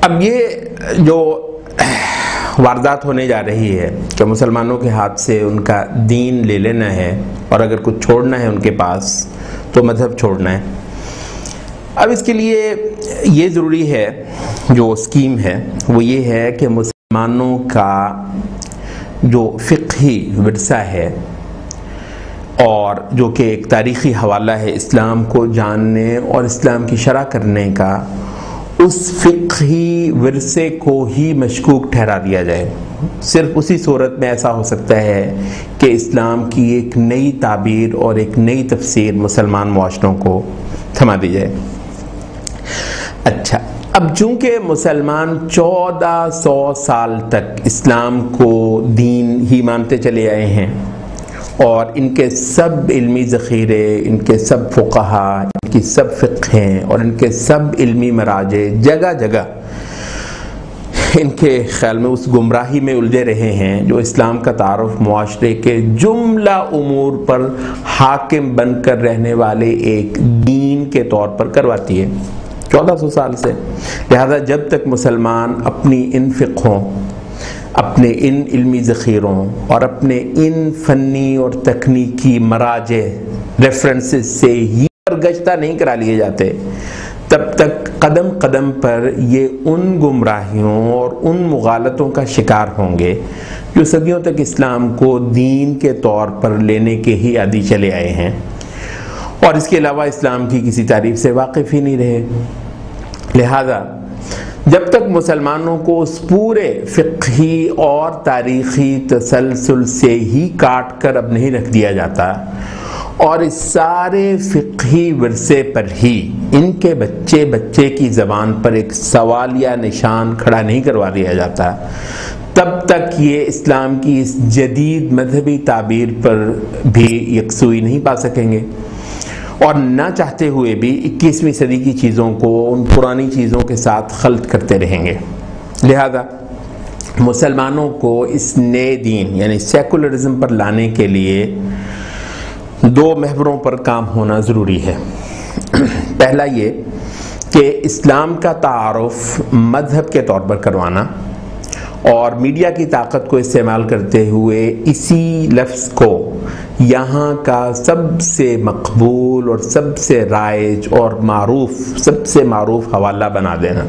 اب یہ جو واردات ہونے جا رہی ہے کہ مسلمانوں کے ہاتھ سے ان کا دین لے لینا ہے اور اگر کچھ چھوڑنا ہے ان کے پاس تو مذہب چھوڑنا ہے. اب اس کے لیے یہ ضروری ہے، جو اسکیم ہے وہ یہ ہے کہ مسلمانوں کا جو فقہی ورثہ ہے اور جو کہ ایک تاریخی حوالہ ہے اسلام کو جاننے اور اسلام کی شرح کرنے کا، اس فقہی ورثے کو ہی مشکوک ٹھہرا دیا جائے. صرف اسی صورت میں ایسا ہو سکتا ہے کہ اسلام کی ایک نئی تعبیر اور ایک نئی تفسیر مسلمان معاشروں کو تھما دی جائے. اچھا، اب چونکہ مسلمان 1400 سال تک اسلام کو دین ہی مانتے چلے آئے ہیں اور ان کے سب علمی ذخیرے، ان کے سب فقہا، ان کی سب فقہیں اور ان کے سب علمی مراجع جگہ جگہ ان کے خیال میں اس گمراہی میں الجھے رہے ہیں جو اسلام کا تعارف معاشرے کے جملہ امور پر حاکم بن کر رہنے والے ایک دین کے طور پر کرواتی ہے 1400 سال سے. لہذا جب تک مسلمان اپنی ان فقہوں، اپنے ان علمی ذخیروں اور اپنے ان فنی اور تکنیکی مراجع ریفرنسز سے یہ برگشتہ نہیں کرا لیے جاتے، تب تک قدم قدم پر یہ ان گمراہیوں اور ان مغالطوں کا شکار ہوں گے جو صدیوں تک اسلام کو دین کے طور پر لینے کے ہی عادی چلے آئے ہیں اور اس کے علاوہ اسلام کی کسی تعریف سے واقف ہی نہیں رہے. لہذا جب تک مسلمانوں کو اس پورے فقہی اور تاریخی تسلسل سے ہی کاٹ کر اب نہیں رکھ دیا جاتا اور اس سارے فقہی ورثے پر ہی ان کے بچے بچے کی زبان پر ایک سوالیہ نشان کھڑا نہیں کروا دیا جاتا، تب تک یہ اسلام کی اس جدید مذہبی تعبیر پر بھی یکسوئی نہیں پا سکیں گے اور نہ چاہتے ہوئے بھی 21ویں صدی کی چیزوں کو ان پرانی چیزوں کے ساتھ خلط کرتے رہیں گے. لہذا مسلمانوں کو اس نئے دین یعنی سیکولرزم پر لانے کے لیے 2 محوروں پر کام ہونا ضروری ہے. پہلا یہ کہ اسلام کا تعارف مذہب کے طور پر کروانا اور میڈیا کی طاقت کو استعمال کرتے ہوئے اسی لفظ کو یہاں کا سب سے مقبول اور سب سے رائج اور سب سے معروف حوالہ بنا دینا.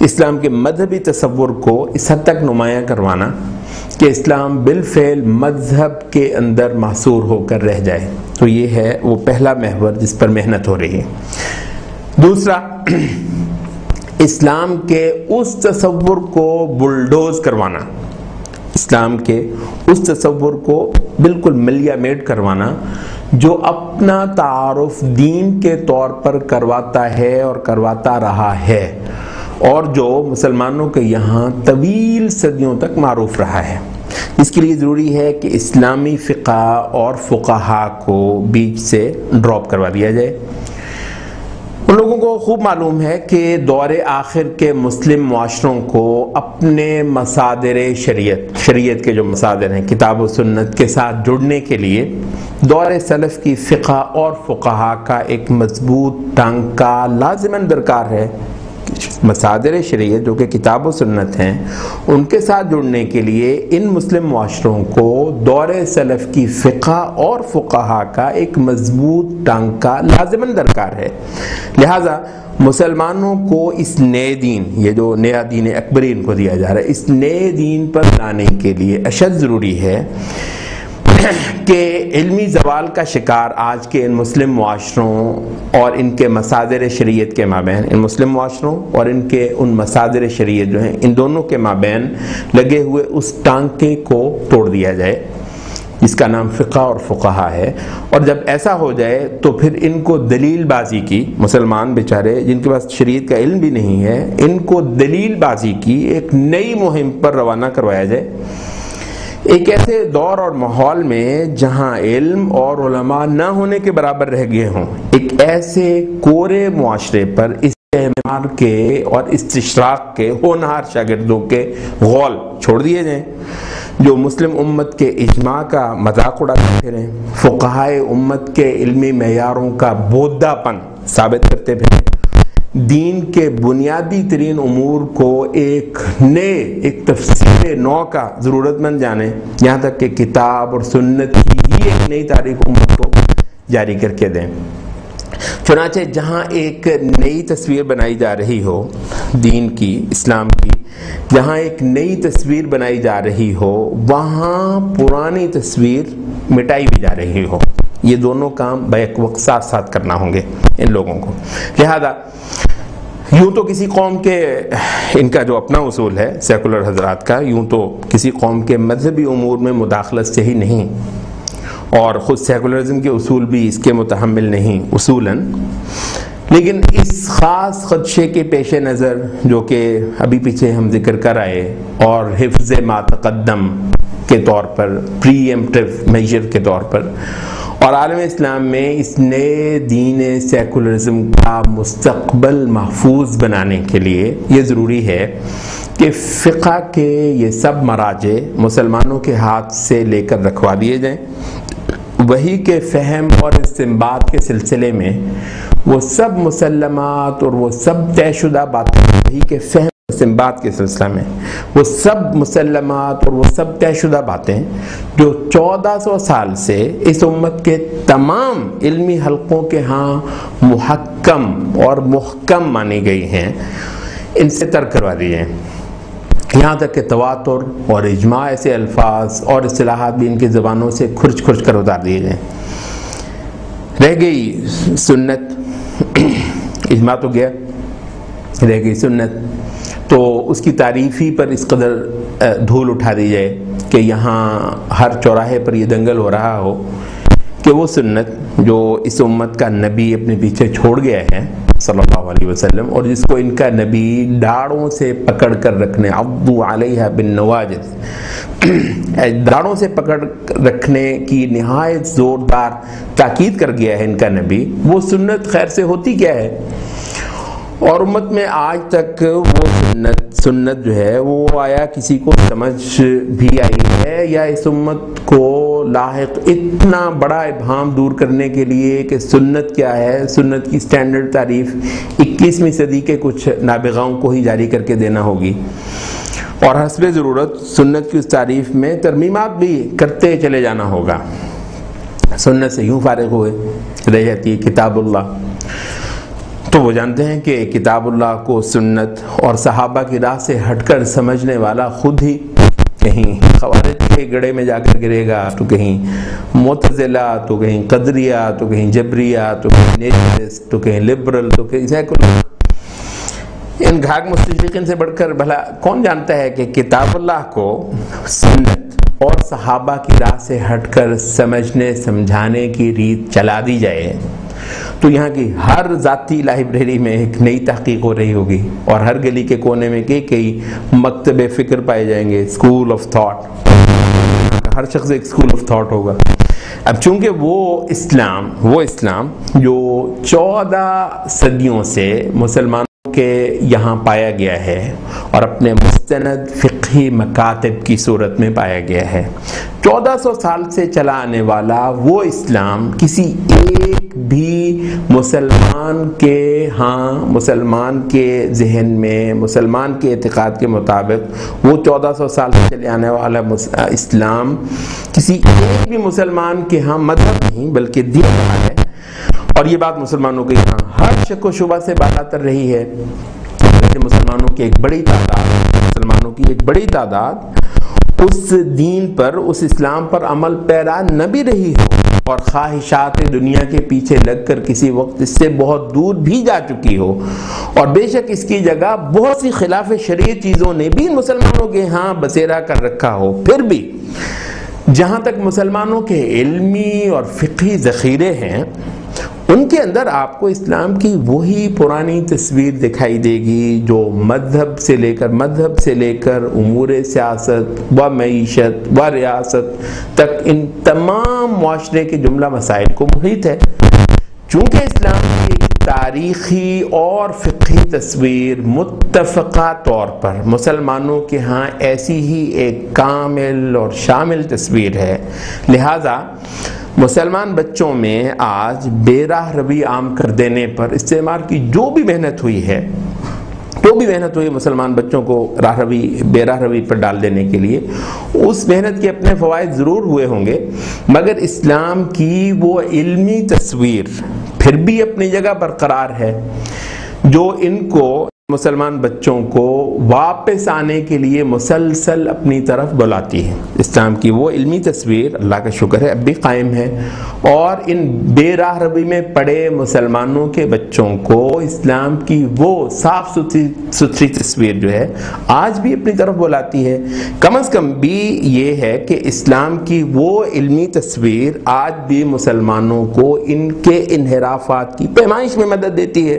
اسلام کے مذہبی تصور کو اس حد تک نمایاں کروانا کہ اسلام بالفعل مذہب کے اندر محصور ہو کر رہ جائے. تو یہ ہے وہ پہلا محور جس پر محنت ہو رہی ہے. دوسرا، اسلام کے اس تصور کو بلڈوز کروانا، اسلام کے اس تصور کو بالکل ملیا میٹ کروانا جو اپنا تعارف دین کے طور پر کرواتا ہے اور کرواتا رہا ہے اور جو مسلمانوں کے یہاں طویل صدیوں تک معروف رہا ہے. اس کے لیے ضروری ہے کہ اسلامی فقہ اور فقہا کو بیچ سے ڈراپ کروا دیا جائے. ان لوگوں کو خوب معلوم ہے کہ دور آخر کے مسلم معاشروں کو اپنے مصادر شریعت کے جو مصادر ہیں کتاب و سنت کے ساتھ جڑنے کے لیے دور سلف کی فقہ اور فقہا کا ایک مضبوط ٹانکا لازماً درکار ہے. مصادر شریعت جو کہ کتاب و سنت ہیں ان کے ساتھ جڑنے کے لیے ان مسلم معاشروں کو دور سلف کی فقہ اور فقہا کا ایک مضبوط ٹانکا لازماً درکار ہے. لہذا مسلمانوں کو اس نئے دین، یہ جو نیا دین اکبری ان کو دیا جا رہا ہے، اس نئے دین پر لانے کے لیے اشد ضروری ہے کہ علمی زوال کا شکار آج کے ان مسلم معاشروں اور ان کے مصادر شریعت کے مابین، ان مسلم معاشروں اور ان کے ان مصادر شریعت جو ہیں ان دونوں کے مابین لگے ہوئے اس ٹانکے کو توڑ دیا جائے جس کا نام فقہ اور فقہا ہے. اور جب ایسا ہو جائے تو پھر ان کو دلیل بازی کی، مسلمان بیچارے جن کے پاس شریعت کا علم بھی نہیں ہے، ان کو دلیل بازی کی ایک نئی مہم پر روانہ کروایا جائے. ایک ایسے دور اور ماحول میں جہاں علم اور علماء نہ ہونے کے برابر رہ گئے ہوں، ایک ایسے کورے معاشرے پر استعمار کے اور استشراق کے ہونہار شاگردوں کے غول چھوڑ دیے جائیں جو مسلم امت کے اجماع کا مذاق اڑاتے پھریں، فقہائے امت کے علمی معیاروں کا بودھا پن ثابت کرتے پھریں، دین کے بنیادی ترین امور کو ایک تفسیر نو کا ضرورت مند جانے، یہاں تک کہ کتاب اور سنت کی ہی ایک نئی تاریخ امت کو جاری کر کے دیں۔ چنانچہ جہاں ایک نئی تصویر بنائی جا رہی ہو دین کی، اسلام کی، جہاں ایک نئی تصویر بنائی جا رہی ہو وہاں پرانی تصویر مٹائی بھی جا رہی ہو۔ یہ دونوں کام بیک وقت ساتھ ساتھ کرنا ہوں گے ان لوگوں کو۔ لہذا یوں تو کسی قوم کے، ان کا جو اپنا اصول ہے سیکولر حضرات کا، یوں تو کسی قوم کے مذہبی امور میں مداخلت سے ہی نہیں، اور خود سیکولرزم کے اصول بھی اس کے متحمل نہیں اصولاً، لیکن اس خاص خدشے کے پیش نظر جو کہ ابھی پیچھے ہم ذکر کر آئے، اور حفظ ما تقدم کے طور پر، پری ایمپٹیو میجر کے طور پر، اور عالم اسلام میں اس نئے دین سیکولرزم کا مستقبل محفوظ بنانے کے لیے یہ ضروری ہے کہ فقہ کے یہ سب مراجع مسلمانوں کے ہاتھ سے لے کر رکھوا دیے جائیں۔ وحی کے فہم اور استنباط کے سلسلے میں وہ سب مسلمات اور وہ سب طے شدہ باتیں، وحی کے فہم استنباط کے سلسلہ میں وہ سب مسلمات اور وہ سب طے شدہ باتیں جو 1400 سال سے اس امت کے تمام علمی حلقوں کے ہاں محکم اور محکم مانی گئی ہیں، ان سے ترک کروا دیے، یہاں تک کہ تواتر اور اجماع ایسے الفاظ اور اصطلاحات بھی ان کی زبانوں سے کھرچ کھرچ کر اتار دیے جائیں۔ رہ گئی سنت، اجماع تو گیا، رہ گئی سنت، تو اس کی تعریفی پر اس قدر دھول اٹھا دی جائے کہ یہاں ہر چوراہے پر یہ دنگل ہو رہا ہو کہ وہ سنت جو اس امت کا نبی اپنے پیچھے چھوڑ گیا ہے صلی اللہ علیہ وسلم، اور جس کو ان کا نبی ڈاڑوں سے پکڑ کر رکھنے، عضوا علیہا بالنواجذ، داڑوں سے پکڑ رکھنے کی نہایت زوردار تاکید کر گیا ہے ان کا نبی، وہ سنت خیر سے ہوتی کیا ہے؟ اور امت میں آج تک وہ سنت جو ہے وہ آیا کسی کو سمجھ بھی آئی ہے، یا اس امت کو لاحق اتنا بڑا ابہام دور کرنے کے لیے کہ سنت کیا ہے، سنت کی سٹینڈرڈ تعریف 21ویں صدی کے کچھ نابغاؤں کو ہی جاری کر کے دینا ہوگی، اور حسب ضرورت سنت کی اس تعریف میں ترمیمات بھی کرتے چلے جانا ہوگا۔ سنت سے یوں فارغ ہوئے رہ جاتی ہے کتاب اللہ، تو وہ جانتے ہیں کہ کتاب اللہ کو سنت اور صحابہ کی راہ سے ہٹ کر سمجھنے والا خود ہی کہیں خوارج کے گڑھے میں جا کر گرے گا، تو کہیں معتزلہ، تو کہیں قدریہ، تو کہیں جبریہ، تو کہیں نیچرسٹ، تو کہیں لبرل، تو کہیں سیکولر۔ ان گھاگ مستشرقین سے بڑھ کر بھلا کون جانتا ہے کہ کتاب اللہ کو سنت اور صحابہ کی راہ سے ہٹ کر سمجھنے سمجھانے کی ریت چلا دی جائے تو یہاں کی ہر ذاتی لائبریری میں ایک نئی تحقیق ہو رہی ہوگی، اور ہر گلی کے کونے میں کئی مکتب فکر پائے جائیں گے، اسکول آف تھاٹ، ہر شخص ایک اسکول آف تھاٹ ہوگا۔ اب چونکہ وہ اسلام جو 14 صدیوں سے مسلمانوں کے یہاں پایا گیا ہے اور اپنے مستند فقہی مکاتب کی صورت میں پایا گیا ہے، 1400 سال سے چلا آنے والا وہ اسلام کسی ایک بھی مسلمان کے ہاں، مسلمان کے ذہن میں، مسلمان کے اعتقاد کے مطابق وہ 1400 سال سے چلے آنے والا اسلام کسی ایک بھی مسلمان کے ہاں مذہب نہیں بلکہ دین رہا ہے، اور یہ بات مسلمانوں کے یہاں ہر شک و شبہ سے بالاتر رہی ہے کہ مسلمانوں کی ایک بڑی تعداد اس دین پر، اس اسلام پر عمل پیرا نہ بھی رہی ہو، اور خواہشات دنیا کے پیچھے لگ کر کسی وقت اس سے بہت دور بھی جا چکی ہو، اور بے شک اس کی جگہ بہت سی خلاف شریعت چیزوں نے بھی مسلمانوں کے ہاں بسیرا کر رکھا ہو، پھر بھی جہاں تک مسلمانوں کے علمی اور فقہی ذخیرے ہیں ان کے اندر آپ کو اسلام کی وہی پرانی تصویر دکھائی دے گی جو مذہب سے لے کر امور سیاست و معیشت و ریاست تک ان تمام معاشرے کے جملہ مسائل کو محیط ہے۔ چونکہ اسلام کی تاریخی اور فقہی تصویر متفقہ طور پر مسلمانوں کے ہاں ایسی ہی ایک کامل اور شامل تصویر ہے، لہذا مسلمان بچوں میں آج بے راہ روی عام کر دینے پر استعمار کی جو بھی محنت ہوئی مسلمان بچوں کو بے راہ روی پر ڈال دینے کے لیے، اس محنت کے اپنے فوائد ضرور ہوئے ہوں گے، مگر اسلام کی وہ علمی تصویر پھر بھی اپنی جگہ برقرار ہے جو ان کو، مسلمان بچوں کو واپس آنے کے لیے مسلسل اپنی طرف بلاتی ہے۔ اسلام کی وہ علمی تصویر اللہ کا شکر ہے اب بھی قائم ہے، اور ان بے راہ روی میں پڑے مسلمانوں کے بچوں کو اسلام کی وہ صاف ستھری تصویر جو ہے آج بھی اپنی طرف بلاتی ہے۔ کم از کم بھی یہ ہے کہ اسلام کی وہ علمی تصویر آج بھی مسلمانوں کو ان کے انحرافات کی پیمائش میں مدد دیتی ہے۔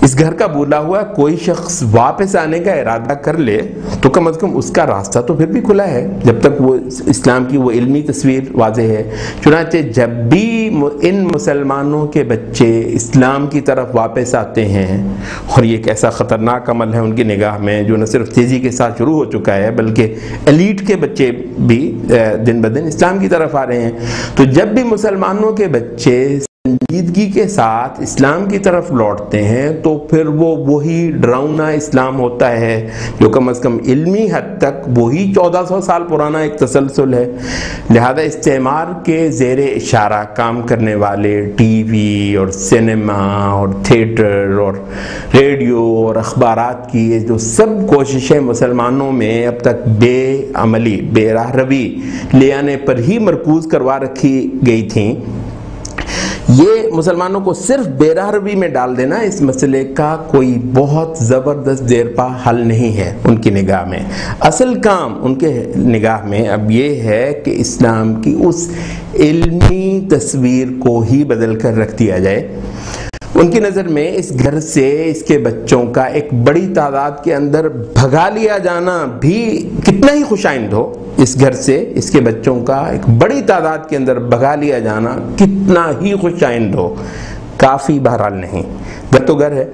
اس گھر کا بولا ہوا کوئی شخص واپس آنے کا ارادہ کر لے تو کم از کم اس کا راستہ تو پھر بھی کھلا ہے، جب تک وہ اسلام کی وہ علمی تصویر واضح ہے۔ چنانچہ جب بھی ان مسلمانوں کے بچے اسلام کی طرف واپس آتے ہیں، اور یہ ایک ایسا خطرناک عمل ہے ان کی نگاہ میں جو نہ صرف تیزی کے ساتھ شروع ہو چکا ہے بلکہ ایلیٹ کے بچے بھی دن بدن اسلام کی طرف آ رہے ہیں، تو جب بھی مسلمانوں کے بچے سنجیدگی کے ساتھ اسلام کی طرف لوٹتے ہیں تو پھر وہ وہی ڈراؤنا اسلام ہوتا ہے جو کم از کم علمی حد تک وہی 1400 سال پرانا ایک تسلسل ہے۔ لہذا استعمار کے زیر اشارہ کام کرنے والے ٹی وی اور سینما اور تھیٹر اور ریڈیو اور اخبارات کی یہ جو سب کوششیں مسلمانوں میں اب تک بے عملی، بے راہ روی لے آنے پر ہی مرکوز کروا رکھی گئی تھیں، یہ مسلمانوں کو صرف بے راہ روی میں ڈال دینا اس مسئلے کا کوئی بہت زبردست دیرپا حل نہیں ہے ان کی نگاہ میں۔ اصل کام ان کے نگاہ میں اب یہ ہے کہ اسلام کی اس علمی تصویر کو ہی بدل کر رکھ دیا جائے۔ ان کی نظر میں اس گھر سے اس کے بچوں کا ایک بڑی تعداد کے اندر بھگا لیا جانا بھی کتنا ہی خوشائند ہو، اس گھر سے اس کے بچوں کا ایک بڑی تعداد کے اندر بھگا لیا جانا کتنا ہی خوشائند ہو، کافی بہرحال نہیں۔ گھر تو گھر ہے،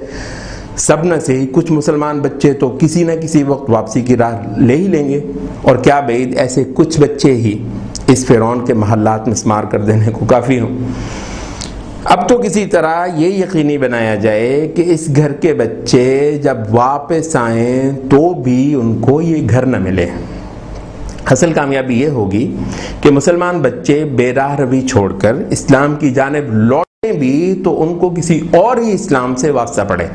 سب نہ سے ہی کچھ مسلمان بچے تو کسی نہ کسی وقت واپسی کی راہ لے ہی لیں گے، اور کیا بعید ایسے کچھ بچے ہی اس فرعون کے محلات مسمار کر دینے کو کافی ہوں۔ اب تو کسی طرح یہ یقینی بنایا جائے کہ اس گھر کے بچے جب واپس آئیں تو بھی ان کو یہ گھر نہ ملے۔ اصل کامیابی یہ ہوگی کہ مسلمان بچے بے راہ روی چھوڑ کر اسلام کی جانب لوٹیں بھی تو ان کو کسی اور ہی اسلام سے واسطہ پڑے۔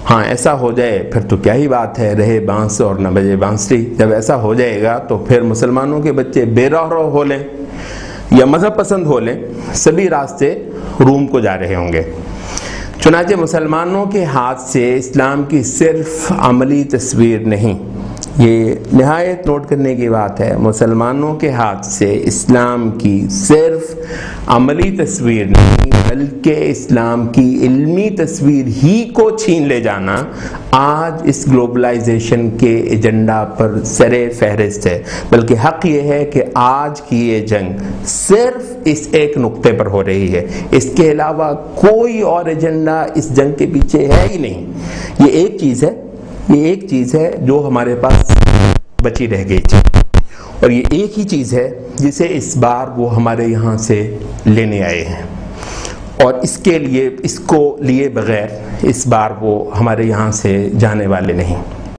ہاں ایسا ہو جائے پھر تو کیا ہی بات ہے، رہے بانس اور نہ بجے بانسری۔ جب ایسا ہو جائے گا تو پھر مسلمانوں کے بچے بے راہ رو ہو لیں یا مذہب پسند ہو لیں، سبھی راستے روم کو جا رہے ہوں گے۔ چنانچہ مسلمانوں کے ہاتھ سے اسلام کی صرف عملی تصویر نہیں، یہ نہایت نوٹ کرنے کی بات ہے، مسلمانوں کے ہاتھ سے اسلام کی صرف عملی تصویر نہیں بلکہ اسلام کی علمی تصویر ہی کو چھین لے جانا آج اس گلوبلائزیشن کے ایجنڈا پر سر فہرست ہے۔ بلکہ حق یہ ہے کہ آج کی یہ جنگ صرف اس ایک نقطے پر ہو رہی ہے، اس کے علاوہ کوئی اور ایجنڈا اس جنگ کے پیچھے ہے ہی نہیں۔ یہ ایک چیز ہے جو ہمارے پاس بچی رہ گئی تھی، اور یہ ایک ہی چیز ہے جسے اس بار وہ ہمارے یہاں سے لینے آئے ہیں، اور اس کو لیے بغیر اس بار وہ ہمارے یہاں سے جانے والے نہیں۔